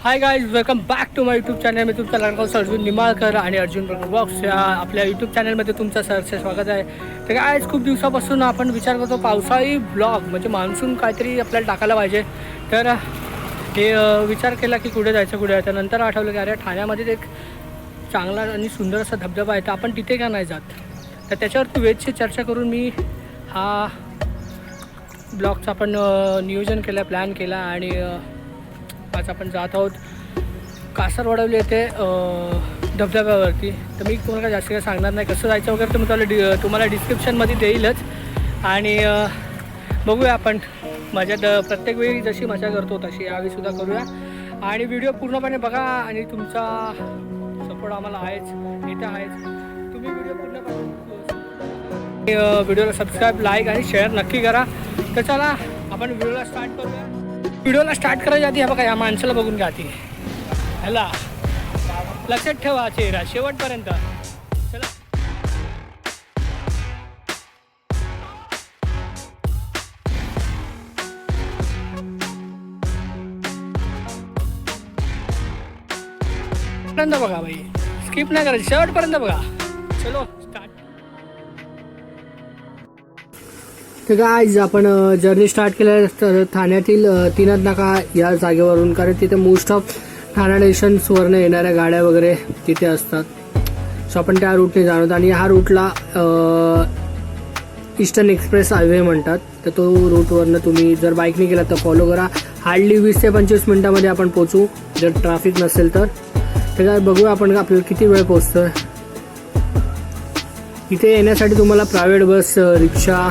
High guys, welcome back to my YouTube channel. मी तुमचा लढाऊ अर्जुन निंबाळकर आणि अर्जुन ब्लॉग्स या आपल्या यूट्यूब चॅनलमध्ये तुमचं सहर्ष स्वागत आहे. तर आज खूप दिवसापासून आपण विचार करतो पावसाळी ब्लॉग म्हणजे मान्सून काहीतरी आपल्याला टाकायला पाहिजे. तर हे विचार केला की कुठे जायचं नंतर आठवलं की अरे ठाण्यामध्ये एक चांगला आणि सुंदर असा धबधबा आहे, तर आपण तिथे का नाही जात. तर त्याच्यावरती वेळची चर्चा करून मी हा ब्लॉगचा आपण नियोजन केलं, प्लॅन केला आणि आज आपण जात आहोत कासारवडवली येथे धबधब्यावरती. तर मी तुम्हाला जास्त काही सांगणार नाही कसं जायचं वगैरे, तर मी तुम्हाला डिस्क्रिप्शनमध्ये देईलच. आणि बघूया आपण मजा प्रत्येक वेळी जशी मजा करतो तशी यावेळीसुद्धा करूया. आणि व्हिडिओ पूर्णपणे बघा आणि तुमचा सपोर्ट आम्हाला आहेच, इथे आहेच. तुम्ही व्हिडिओ पूर्णपणे व्हिडिओला सबस्क्राईब, लाईक आणि शेअर नक्की करा. तर चला आपण व्हिडिओला स्टार्ट करूया. व्हिडिओला स्टार्ट करायच्या आधी बघा या माणसाला बघून घ्या आधी. ह्याला लक्षात ठेवा चेहरा शेवटपर्यंत. चला पर्यंत बघा भाई, स्किप नाही करायचं, शेवटपर्यंत बघा. चलो स्टार्ट. तर गाईज आपण जर्नी स्टार्ट केलं तर ठाण्यातील तीनच नाका या जागेवरून, कारण तिथे मोस्ट ऑफ ठाणा स्टेशन्सवरनं येणाऱ्या गाड्या वगैरे तिथे असतात. सो आपण त्या रूटने जाणवत आणि ह्या रूटला ईस्टर्न एक्सप्रेस हायवे म्हणतात. तर तो रूटवरनं तुम्ही जर बाईकने गेला तर फॉलो करा. हार्डली 20 ते 25 मिनिटामध्ये आपण पोचू जर ट्रॅफिक नसेल तर. तर काय बघूया आपण आपल्याला किती वेळ पोचतोय. इथे येण्यासाठी तुम्हाला प्रायव्हेट बस, रिक्षा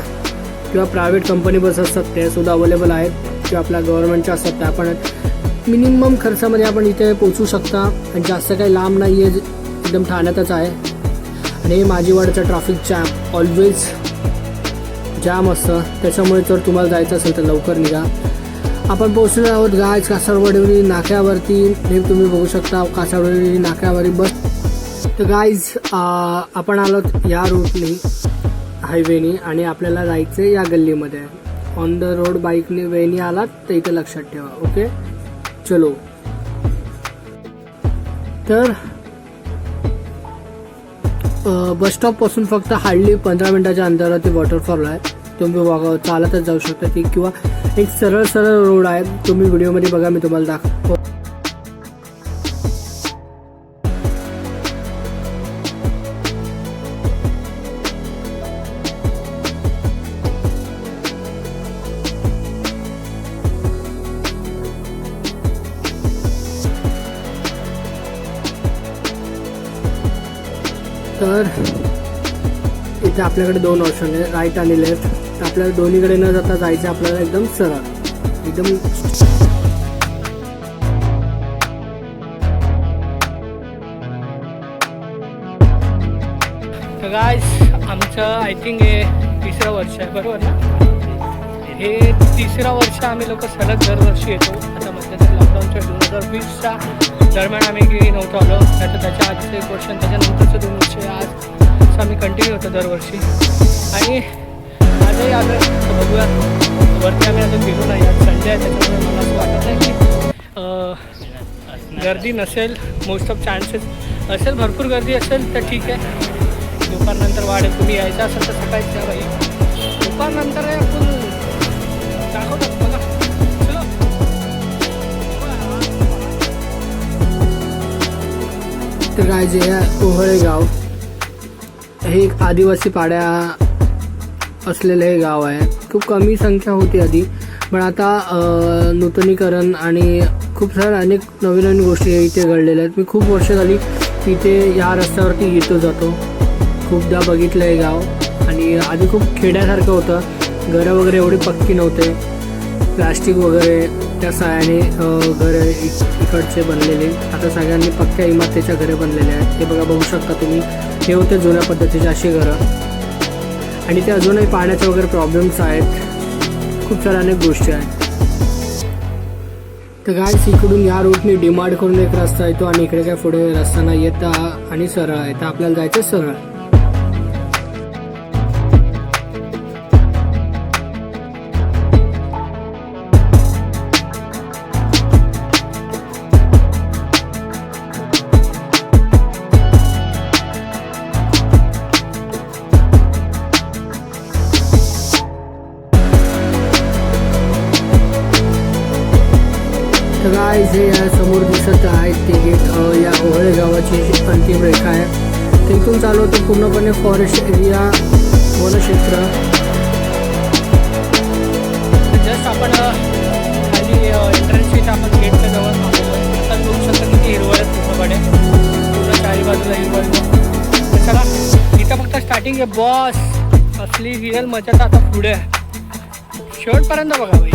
किंवा प्रायव्हेट कंपनी बस असतात ते सुद्धा अवेलेबल आहेत, किंवा आपल्या गव्हर्नमेंटच्या असतात त्या. आपण मिनिमम खर्चामध्ये आपण इथे पोचू शकता आणि जास्त काही लांब नाही आहे, एकदम ठाण्यातच आहे. आणि हे माझीवाड्याचं ट्रॅफिक जॅम ऑलवेज जाम असतं, त्याच्यामुळे जर तुम्हाला जायचं असेल तर लवकर निघा. आपण पोहोचलो आहोत गाईज कासारवडवली नाक्यावरती. हे तुम्ही बघू शकता कासारवडवली नाक्यावरती बस. तर गाईज आपण आलोत या रूटने हायवेनी आणि आपल्याला जायचं या गल्लीमध्ये. ऑन द रोड बाईकने वेनी आलात तर इथे लक्षात ठेवा. ओके चलो. तर बस स्टॉप पासून फक्त हार्डली 15 मिनिटाच्या अंतरावरती वॉटरफॉल आहे. तुम्ही चालतच जाऊ शकता ती, किंवा एक सरळ सरळ रोड आहे. तुम्ही व्हिडिओमध्ये बघा, मी तुम्हाला दाखवतो. तर इथे आपल्याकडे दोन ऑप्शन आहे, राईट आणि लेफ्ट. तर आपल्याला दोन्हीकडे न जाता जायचं आपल्याला एकदम सरळ, एकदम. तर गाईज आमचं आय थिंक हे 3रं वर्ष आहे, बरोबर ना? हे 3रं वर्ष आम्ही लोक सलग दरवर्षी येतो. आता मध्यंतरी लॉकडाऊनच्या 2020च्या दरम्यान आम्ही नव्हतो आलो, त्याच्या आधीचं 1 वर्ष, त्याच्यानंतरचं 2 वर्ष. आज आम्ही कंटिन्यू होतो दरवर्षी आणि आजही आलो. तर बघूया, वरती आम्ही अजून गेलो नाही. आज संडे आहे, त्याच्यामुळे मला असं वाटत आहे की गर्दी नसेल. मोस्ट ऑफ चान्सेस असेल, भरपूर गर्दी असेल तर ठीक आहे. दुपारनंतर वाढेल. तुम्ही यायचं असेल तर सकाळीच या बाई. दुपारनंतर आहे आपण दाखवतात बघा. चलो. तर काय जे ओहळे गाव हे एक आदिवासी पाड्या असलेलं हे गाव आहे. खूप कमी संख्या होती आधी, पण आता नूतनीकरण आणि खूप साऱ्या अनेक नवीन नवीन गोष्टी इथे घडलेल्या आहेत. मी खूप वर्ष झाली इथे या रस्त्यावरती येतो जातो, खूपदा बघितलं हे गाव. आणि आधी खूप खेड्यासारखं होतं, घरं वगैरे एवढी पक्की नव्हते, प्लास्टिक वगैरे त्या साहाय्याने घरं इकडचे बनलेले. आता सगळ्यांनी पक्क्या इमारतीच्या घरे बनलेले आहेत. हे बघा, बघू शकता तुम्ही, हे होते जुन्या पद्धतीचे अशी घरं. आणि ते अजूनही पाण्याचे वगैरे प्रॉब्लेम्स आहेत, खूप साऱ्या अनेक गोष्टी आहेत. तर गाईस इकडून या रूटने डिमांड करून एक रस्ता येतो आणि इकडे काय पुढे रस्ता नाही येत आणि सरळ आहे. तर आपल्याला जायचं सरळ. गाईज हे या समोर दिसत आहे ते गेट या ओहळे गावाची अंतिम रेखा आहे. तिथून चालू होतं पूर्णपणे फॉरेस्ट एरिया वनक्षेत्र. जस्ट आपण खाली एंट्रन्स आपण गेटच्या जवळ आता बघू शकता किती हिरवळ आहे पूर्णपणे, पूर्ण चारी बाजूला हिरवळ. तर चला इथं फक्त स्टार्टिंग आहे बॉस. असली रिअल मजा तर आता पुढे आहे. शेवटपर्यंत बघा भाई,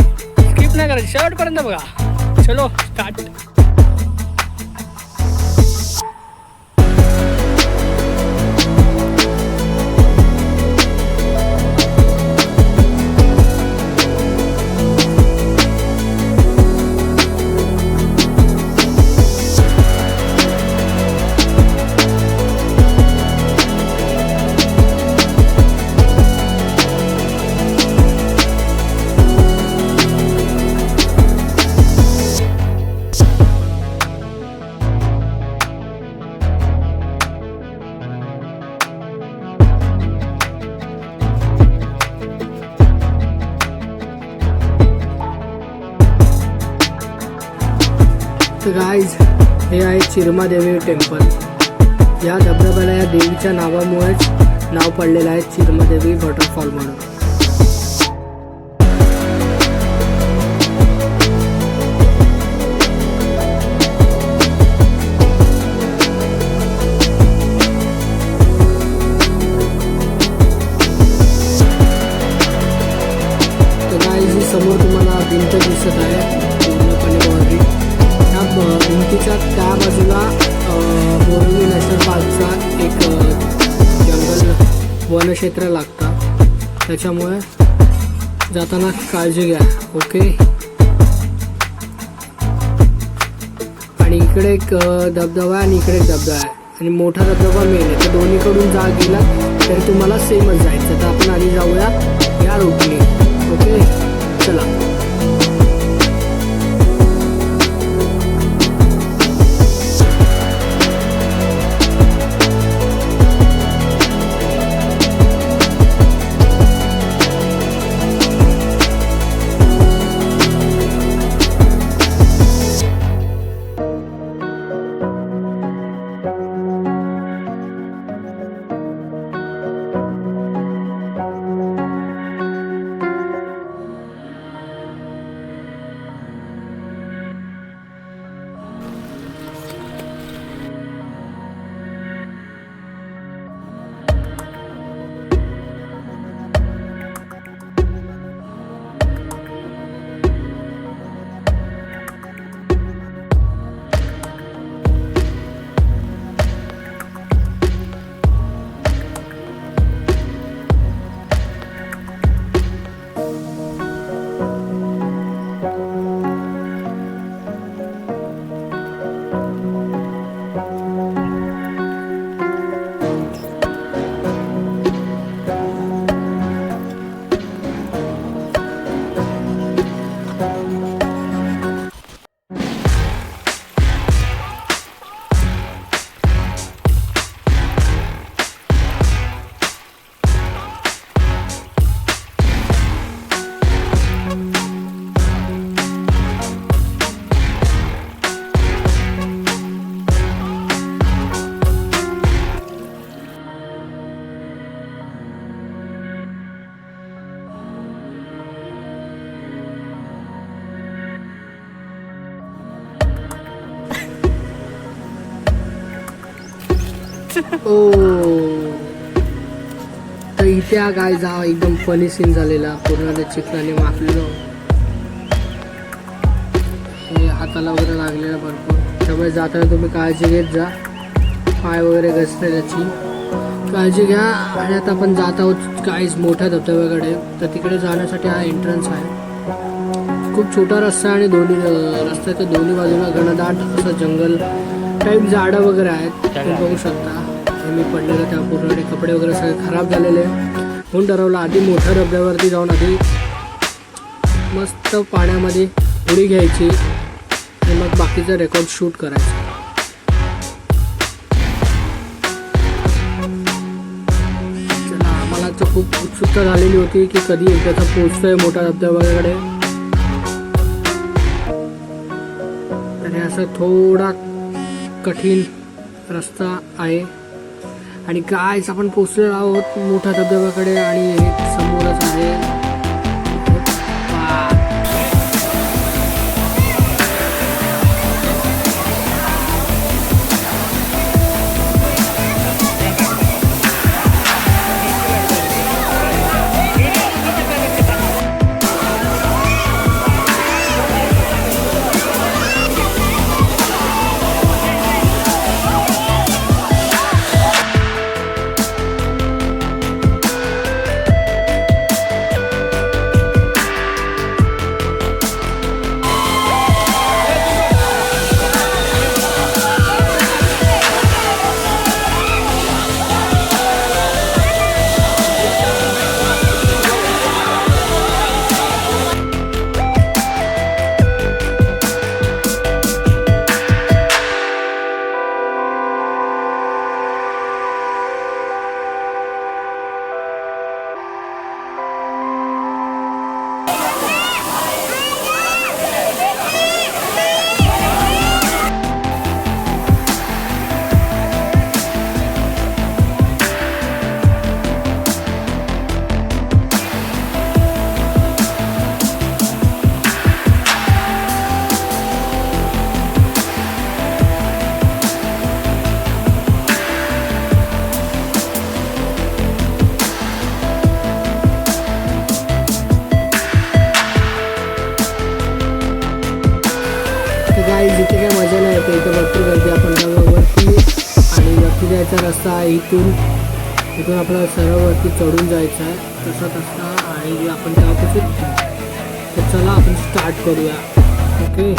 स्किप नाही करायची, शेवटपर्यंत बघा. चलो स्टार्ट. गाईज हे आहे चिरमादेवी टेम्पल. या धबधब्याला या देवीच्या नावामुळेच नाव पडलेलं आहे चिरमादेवी वॉटरफॉल म्हणून. तर गाईज ही समोर तुम्हाला भिंत दिसत आहे पूर्णपणे बाउंड्री. भिंतीच्या त्या बाजूला बोरिवली नॅशनल पार्कचा एक जंगल वनक्षेत्र लागतं, त्याच्यामुळे जाताना काळजी घ्या. ओके. आणि इकडे एक धबधबा आहे आणि इकडे एक धबधबा आहे आणि मोठा धबधबा मेन आहे. तर दोन्हीकडून गेला तरी तुम्हाला सेमच जायचं. तर आपण आधी जाऊया या रूटने. ओके चला. ओ तर इथे हा गाय जा एकदम फनी सीन झालेला, पूर्ण चिखलाने माखलेलो. हे हाताला वगैरे लागलेलं भरपूर, त्यामुळे जाताना तुम्ही काळजी घेत जा. पाय वगैरे घसरे त्याची काळजी घ्या. आणि आता आपण जात आहोत काहीच मोठ्या धबधब्याकडे. तर तिकडे जाण्यासाठी हा एंट्रन्स आहे. खूप छोटा रस्ता आणि रस्त्याच्या दोन्ही बाजूला घनदाट असं जंगल टाईप झाडं वगैरे आहेत. तुम्ही बघू शकता. मी पडलेलं त्या पूर्ण कपडे वगैरे सगळे खराब झालेले, म्हणून ठरवलं आधी मोठ्या धबधब्यावरती जाऊन आधी मस्त पाण्यामध्ये उडी घ्यायची आणि मग बाकीचं रेकॉर्ड शूट करायचं. चला, आम्हाला तर खूप उत्सुकता झालेली होती की कधी एकदाचा पोहोचतोय मोठ्या धबधब्याकडे. असा थोडा कठीण रस्ता आहे आणि गाईस आपण पोचलेलो आहोत मोठ्या धबधब्याकडे आणि हे समोरच आहे. गाईज इथे काय मजा नाही येते, इथे भरपूर गर्दी. आपण वरती आणि वरती जायचा रस्ता आहे इथून आपल्याला सरळ वरती चढून जायचं आहे तसा आणि आपण त्यापासून तर चला आपण स्टार्ट करूया. ओके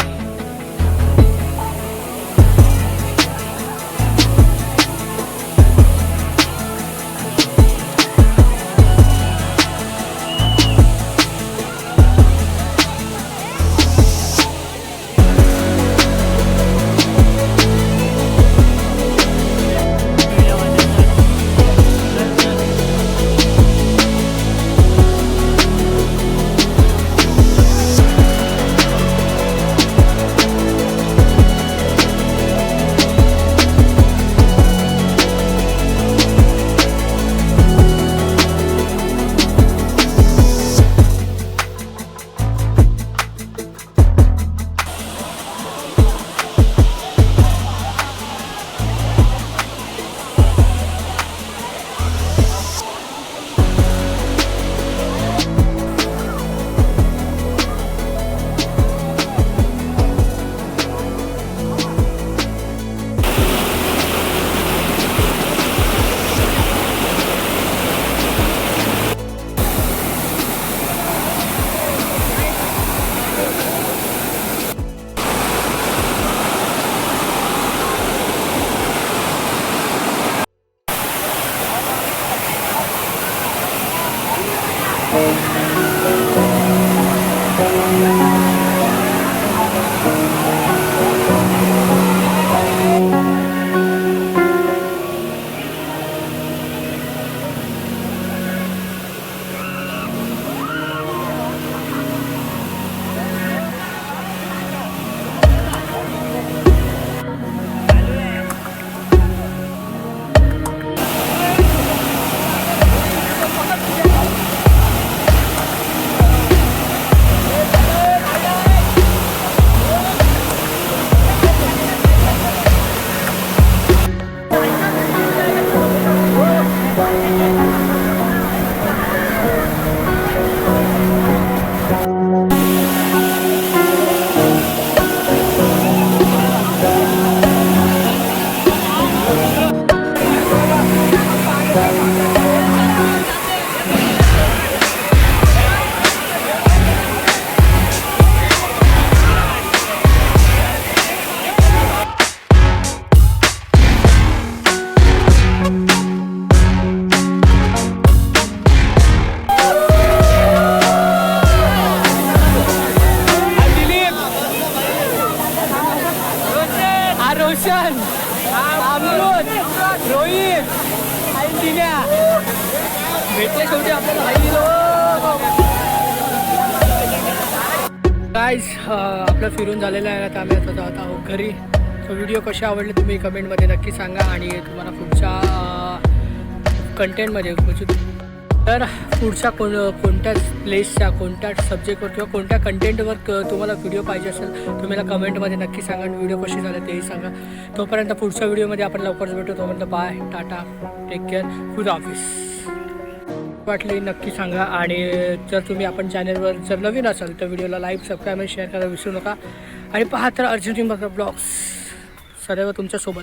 गाईज आपलं फिरून झालेलं आहे. आता आम्ही आता जात आहोत घरी. तो व्हिडिओ कसे आवडले तुम्ही कमेंटमध्ये नक्की सांगा आणि तुम्हाला पुढच्या कंटेंटमध्ये तर पुढच्या कोणत्या प्लेसच्या कोणत्या सब्जेक्टवर किंवा कोणत्या कंटेंटवर तुम्हाला व्हिडिओ पाहिजे असेल तुम्ही मला कमेंटमध्ये नक्की सांगा आणि व्हिडिओ कसे झाले तेही सांगा. तोपर्यंत पुढच्या व्हिडिओमध्ये आपण लवकरच भेटू. तोपर्यंत बाय, टाटा, टेक केअर, खुदा हाफिज. वाटली नक्की सांगा आणि जर तुम्ही आपण चॅनलवर जर नवीन असाल तर व्हिडिओला लाईक, सबस्क्राईब आणि शेअर करायला विसरू नका आणि पाहत राहा अर्जुन ब्लॉग्स सदैव तुमच्यासोबत.